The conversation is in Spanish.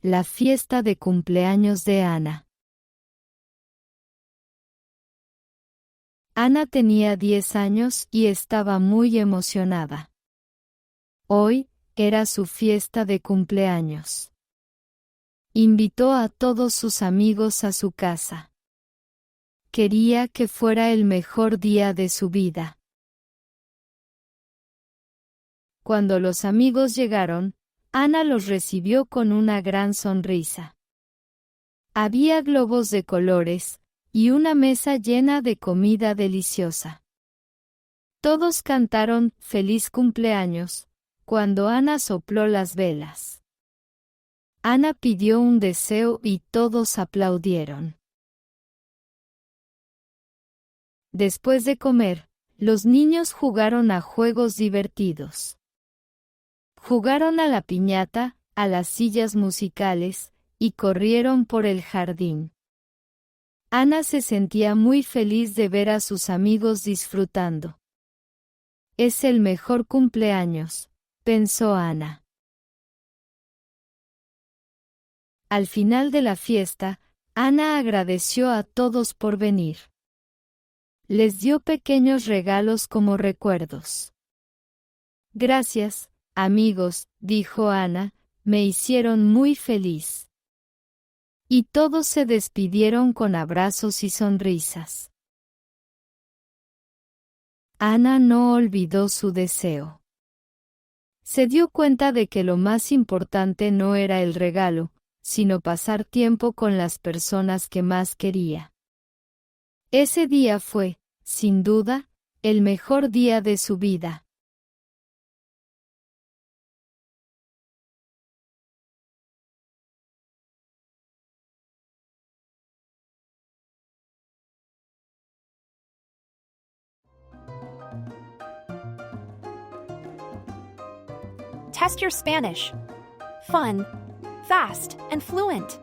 la fiesta de cumpleaños de Ana. Ana tenía 10 años y estaba muy emocionada. Hoy era su fiesta de cumpleaños. Invitó a todos sus amigos a su casa. Quería que fuera el mejor día de su vida. Cuando los amigos llegaron, Ana los recibió con una gran sonrisa. Había globos de colores y una mesa llena de comida deliciosa. Todos cantaron «Feliz cumpleaños» cuando Ana sopló las velas. Ana pidió un deseo y todos aplaudieron. Después de comer, los niños jugaron a juegos divertidos. Jugaron a la piñata, a las sillas musicales, y corrieron por el jardín. Ana se sentía muy feliz de ver a sus amigos disfrutando. Es el mejor cumpleaños, pensó Ana. Al final de la fiesta, Ana agradeció a todos por venir. Les dio pequeños regalos como recuerdos. Gracias, amigos, dijo Ana, me hicieron muy feliz. Y todos se despidieron con abrazos y sonrisas. Ana no olvidó su deseo. Se dio cuenta de que lo más importante no era el regalo, sino pasar tiempo con las personas que más quería. Ese día fue, sin duda, el mejor día de su vida. Test your Spanish. Fun, fast, and fluent.